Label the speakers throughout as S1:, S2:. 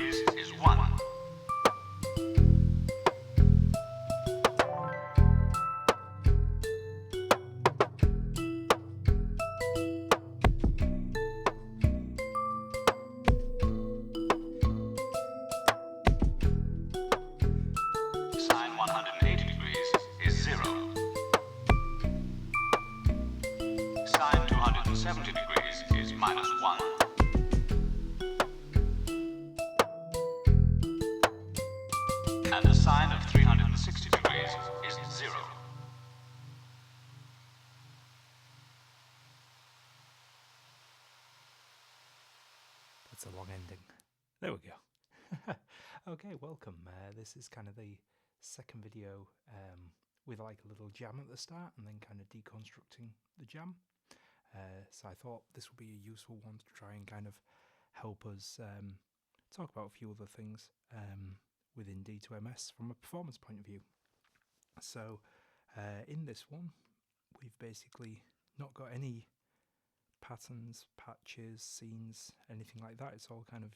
S1: degrees is 1. Sine 180 degrees is 0. Sine 270 degrees is minus 1. And the sine of 360 degrees is 0.
S2: That's a long ending. There we go. Okay, welcome. This is kind of the second video with like a little jam at the start and then kind of deconstructing the jam. So I thought this would be a useful one to try and kind of help us talk about a few other things within D2MS from a performance point of view. So in this one, we've basically not got any patterns, patches, scenes, anything like that. It's all kind of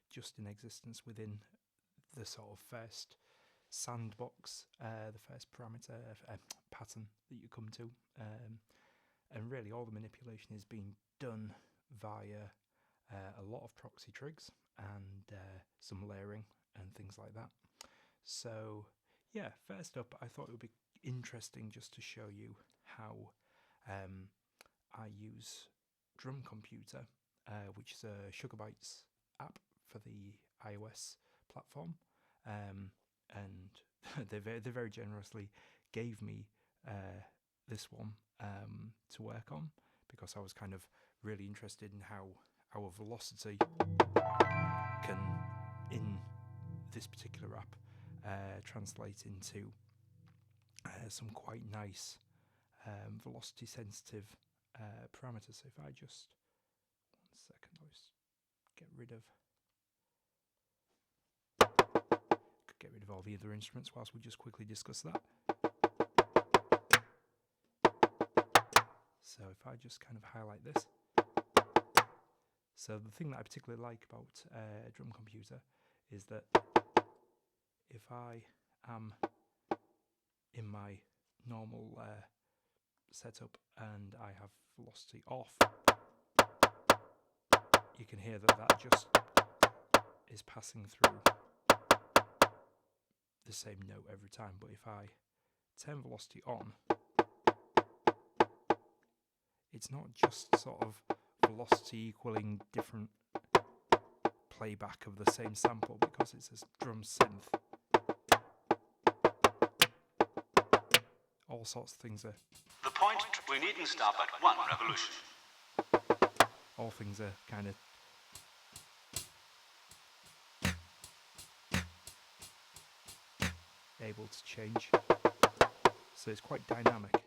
S2: just in existence within the sort of first sandbox, the first parameter pattern that you come to, and really all the manipulation is being done via a lot of proxy trigs and some layering and things like that. So yeah, first up, I thought it would be interesting just to show you how I use Drum Computer, which is a Sugar Bytes app for the iOS platform, and they very generously gave me this one to work on because I was kind of really interested in how our velocity can, in this particular app, translate into some quite nice velocity sensitive parameters. So if I just 1 second, I'll just get rid of all the other instruments whilst we just quickly discuss that. So if I just kind of highlight this. So the thing that I particularly like about Drum Computer is that if I am in my normal setup and I have velocity off, you can hear that just is passing through the same note every time. But if I turn velocity on, it's not just sort of velocity equaling different playback of the same sample, because it's a drum synth. All sorts of things are...
S1: The point, we needn't stop at 1 revolution.
S2: All things are kind of able to change. So it's quite dynamic.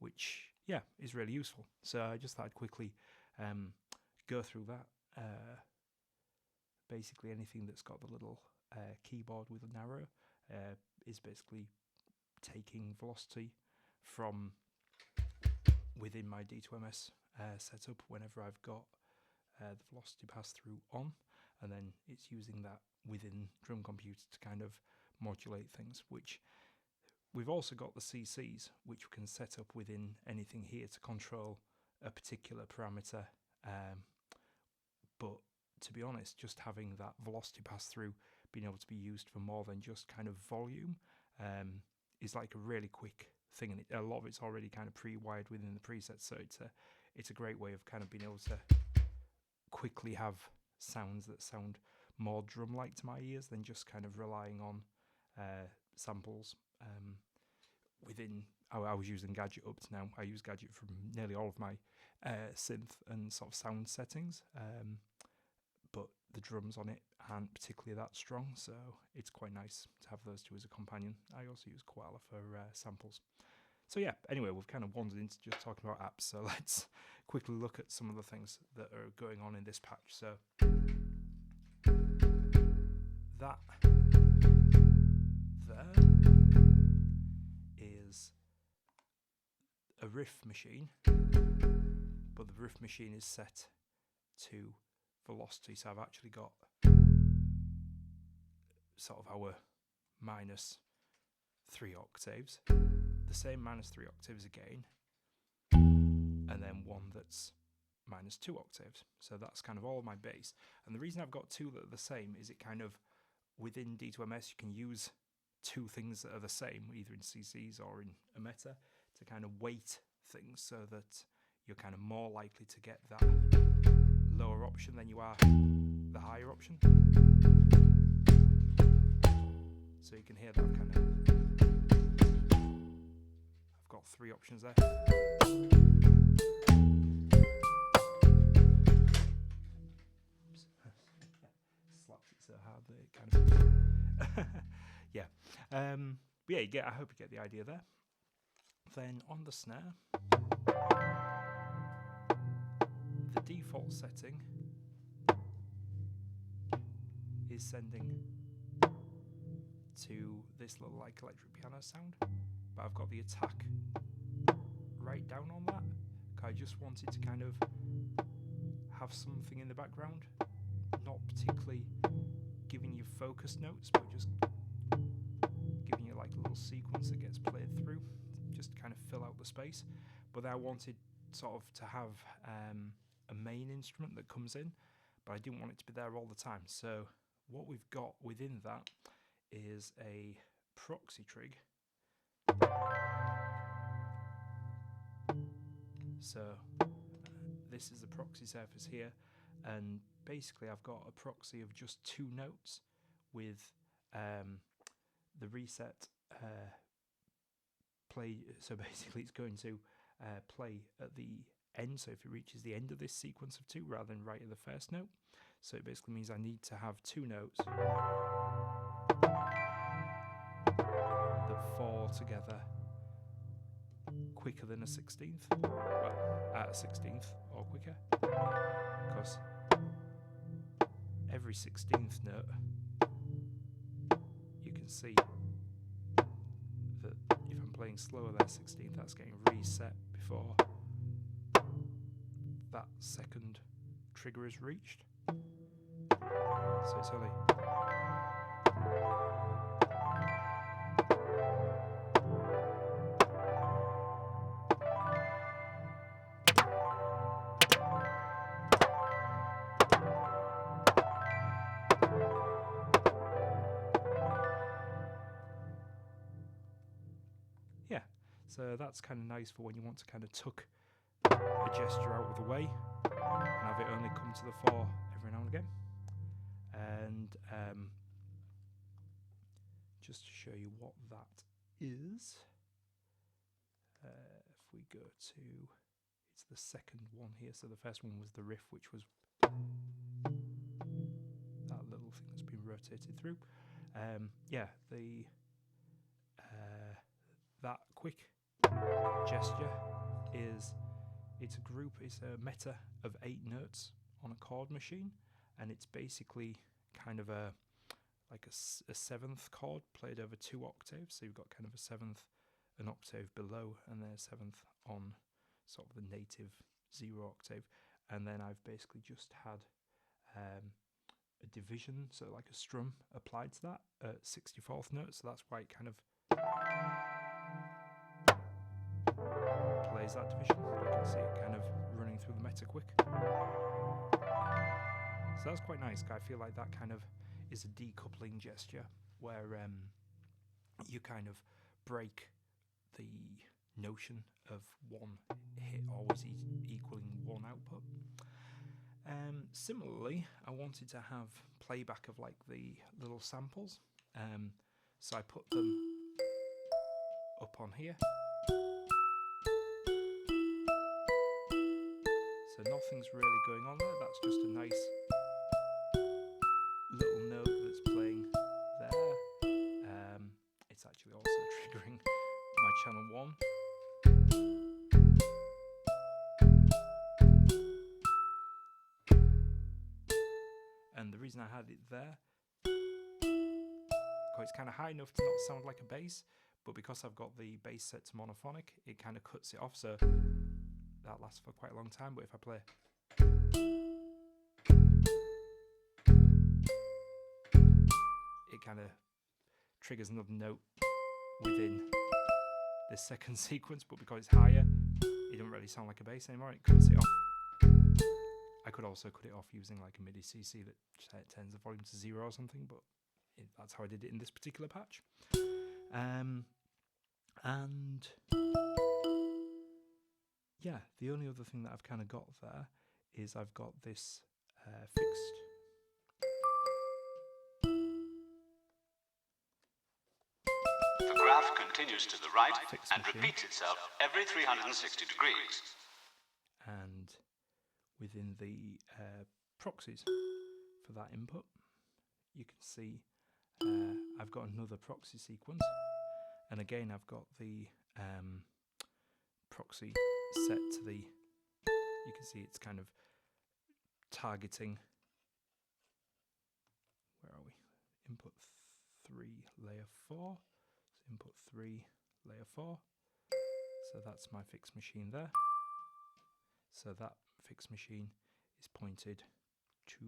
S2: Which, yeah, is really useful. So I just thought I'd quickly go through that. Basically anything that's got the little keyboard with an arrow is basically taking velocity from within my D2MS setup whenever I've got the velocity pass through on, and then it's using that within Drum Computer to kind of modulate things, which we've also got the CCs, which we can set up within anything here to control a particular parameter. But to be honest, just having that velocity pass through, being able to be used for more than just kind of volume, is like a really quick thing, and a lot of it's already kind of pre-wired within the presets. So it's a great way of kind of being able to quickly have sounds that sound more drum-like to my ears than just kind of relying on samples. Within, I was using Gadget up to now. I use Gadget from nearly all of my synth and sort of sound settings, but the drums on it aren't particularly that strong, so it's quite nice to have those two as a companion. I also use Koala for samples. So yeah, anyway, we've kind of wandered into just talking about apps, so let's quickly look at some of the things that are going on in this patch. So that there is a riff machine, but the riff machine is set to velocity. So I've actually got sort of our -3 octaves, the same -3 octaves again, and then one that's -2 octaves. So that's kind of all my bass. And the reason I've got two that are the same is it kind of, within D2MS you can use two things that are the same, either in CCs or in a meta, to kind of weight things so that you're kind of more likely to get that lower option than you are the higher option. So you can hear that kind of, I've got three options there. Slapped it so hard that it kind of yeah. But yeah, I hope you get the idea there. Then on the snare, the default setting is sending to this little like electric piano sound, but I've got the attack right down on that, because I just wanted to kind of have something in the background, not particularly giving you focus notes, but just giving you like a little sequence that gets played through, just to kind of fill out the space. But I wanted sort of to have a main instrument that comes in, but I didn't want it to be there all the time. So what we've got within that is a proxy trig. So this is the proxy surface here, and basically I've got a proxy of just two notes with the reset play. So basically it's going to play at the end, so if it reaches the end of this sequence of two rather than right at the first note. So it basically means I need to have two notes that fall together quicker than a 16th, well, at a 16th or quicker, because every 16th note, you can see that if I'm playing slower than a 16th, that's getting reset before that second trigger is reached. So it's only yeah, so that's kind of nice for when you want to kind of tuck a gesture out of the way and have it only come to the fore every now and again. And just to show you what that is, if we go to, it's the second one here. So the first one was the riff, which was that little thing that's been rotated through. Yeah, the that quick gesture is, it's a meta of 8 notes on a chord machine, and it's basically kind of a seventh chord played over 2 octaves. So you've got kind of a seventh an octave below, and then a seventh on sort of the native 0 octave, and then I've basically just had a division, so like a strum applied to that at 64th note, so that's why it kind of plays that division. You can see it kind of running through the meta quick. So that's quite nice. I feel like that kind of is a decoupling gesture where you kind of break the notion of one hit always equaling one output. Similarly, I wanted to have playback of like the little samples, so I put them up on here. So nothing's really going on there, that's just a nice little note that's playing there. It's actually also triggering my channel 1. And the reason I had it there, it's kind of high enough to not sound like a bass, but because I've got the bass set to monophonic, it kind of cuts it off, so that lasts for quite a long time. But if I play, it kind of triggers another note within this second sequence, but because it's higher, it doesn't really sound like a bass anymore. It cuts it off. I could also cut it off using like a MIDI CC that turns the volume to 0 or something, but that's how I did it in this particular patch. And yeah, the only other thing that I've kind of got there is I've got this fixed.
S1: The graph continues to the right
S2: Fixed
S1: and
S2: machine.
S1: repeats itself every 360 degrees.
S2: And within the proxies for that input, you can see I've got another proxy sequence, and again I've got the proxy set to the, you can see it's kind of targeting, where are we, input 3 layer 4, so input 3 layer 4, so that's my fixed machine there. So that fixed machine is pointed to,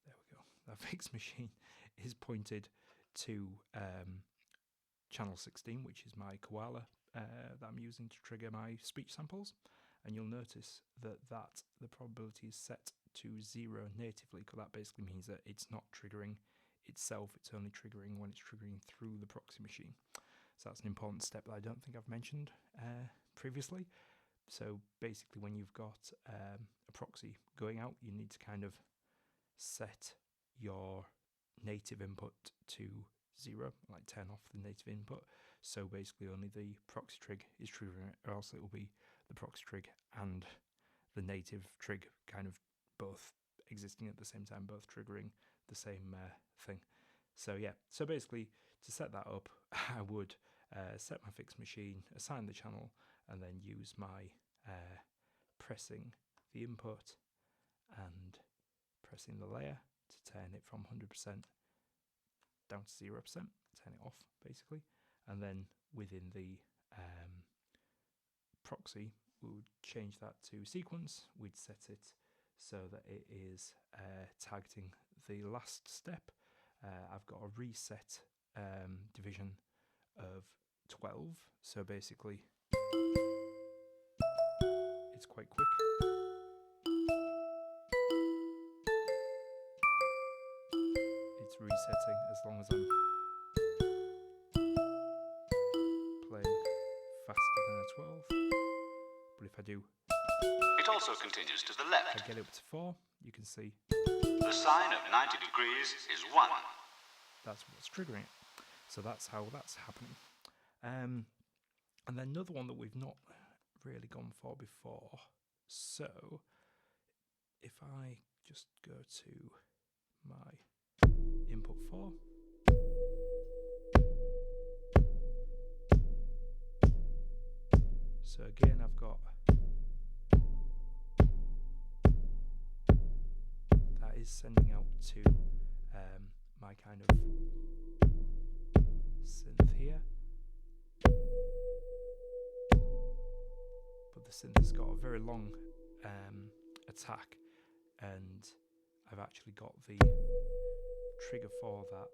S2: there we go, that fixed machine is pointed to channel 16, which is my koala that I'm using to trigger my speech samples. And you'll notice that the probability is set to 0 natively, because that basically means that it's not triggering itself, it's only triggering when it's triggering through the proxy machine. So that's an important step that I don't think I've mentioned previously. So basically when you've got a proxy going out, you need to kind of set your native input to 0, like turn off the native input. So basically only the proxy trig is triggering it, or else it will be the proxy trig and the native trig kind of both existing at the same time, both triggering the same thing. So yeah, so basically to set that up, I would set my fixed machine, assign the channel, and then use my pressing the input and pressing the layer to turn it from 100% down to 0%, turn it off basically. And then within the proxy, we would change that to sequence. We'd set it so that it is targeting the last step. I've got a reset division of 12, so basically it's quite quick. It's resetting as long as I'm playing faster than a 12. But if I do,
S1: It also continues to the left.
S2: I get up to 4, you can see
S1: The sine of 90 degrees is 1.
S2: that's what's triggering it. So that's how that's happening. And then another one that we've not really gone for before. So if I just go to my input 4, so again I've got, that is sending out to my kind of synth here, but the synth has got a very long attack, and I've actually got the trigger for that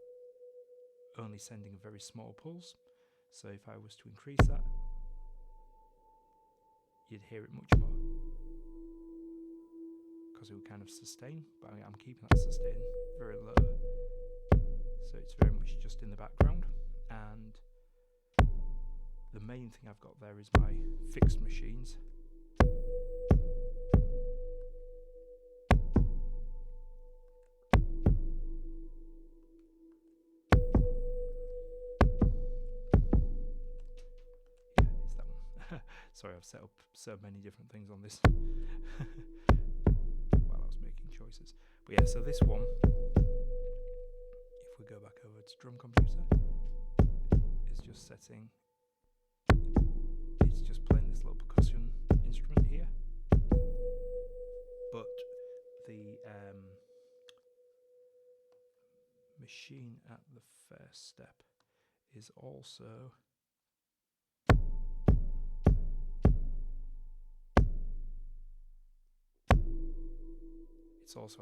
S2: only sending a very small pulse. So if I was to increase that, you'd hear it much more, because it would kind of sustain, but I'm keeping that sustain very low, so it's very much just in the background. And the main thing I've got there is my fixed machines. Yeah, it's that one. Sorry, I've set up so many different things on this while I was making choices. But yeah, so this one, if we go back over to Drum Computer, is just setting, it's just playing this little percussion instrument here, but the machine at the first step is also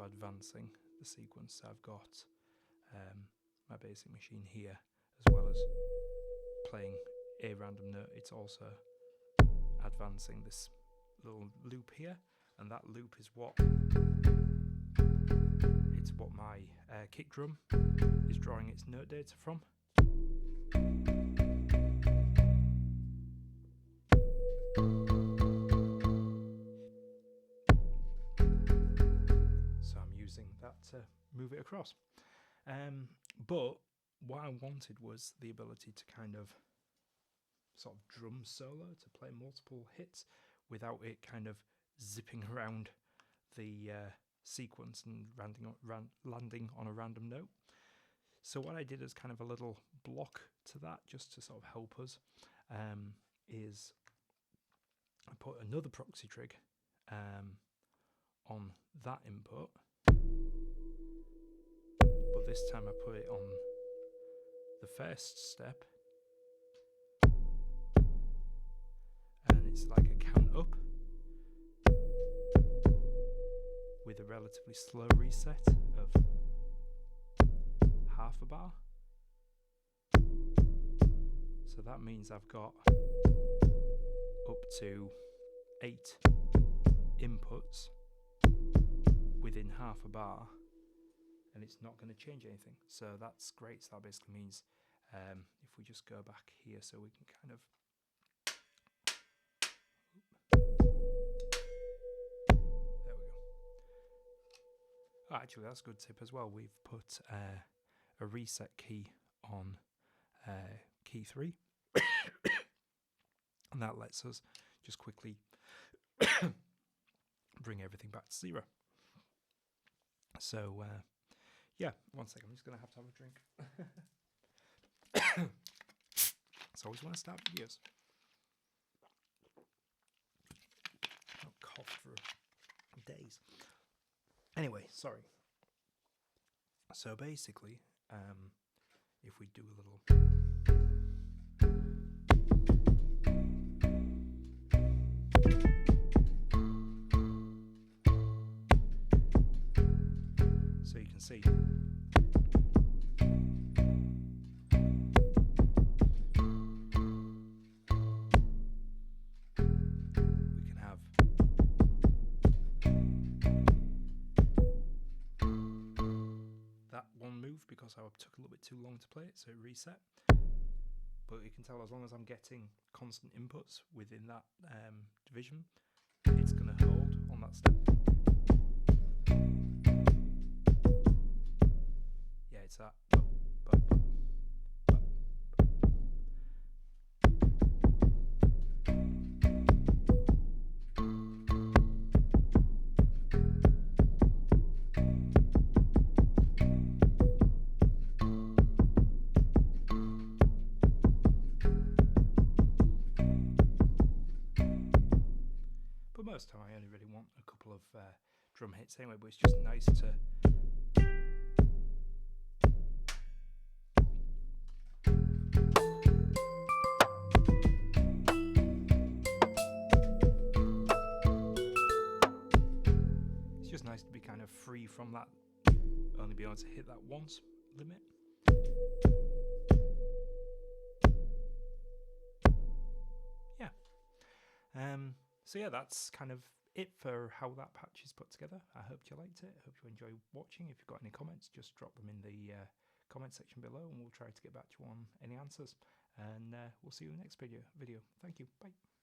S2: advancing the sequence. I've got my basic machine here, as well as playing a random note, it's also advancing this little loop here, and that loop is what my kick drum is drawing its note data from. So I'm using that to move it across. But what I wanted was the ability to kind of sort of drum solo, to play multiple hits without it kind of zipping around the sequence and landing on a random note. So what I did as kind of a little block to that, just to sort of help us, is I put another proxy trig on that input, but this time I put it on the first step, and it's like a count up with a relatively slow reset of half a bar. So that means I've got up to 8 inputs within half a bar, and it's not going to change anything. So that's great. So that basically means if we just go back here, so we can kind of there we go. Oh, actually, that's a good tip as well. We've put a reset key on key 3, and that lets us just quickly bring everything back to 0. So yeah, one second, I'm just going to have a drink. So I always want to start videos. I've coughed for days. Anyway, sorry. So basically, if we do a little... So you can see we can have that one move because I took a little bit too long to play it, so it reset. But you can tell as long as I'm getting constant inputs within that division, it's going to hold on that step. Yeah, it's that. But most of the time I only really want a couple of drum hits anyway, but it's just nice to be kind of free from that, only be able to hit that once limit. Yeah. So yeah, that's kind of it for how that patch is put together. I hope you liked it. I hope you enjoy watching. If you've got any comments, just drop them in the comment section below, and we'll try to get back to you on any answers. And we'll see you in the next video. Thank you. Bye.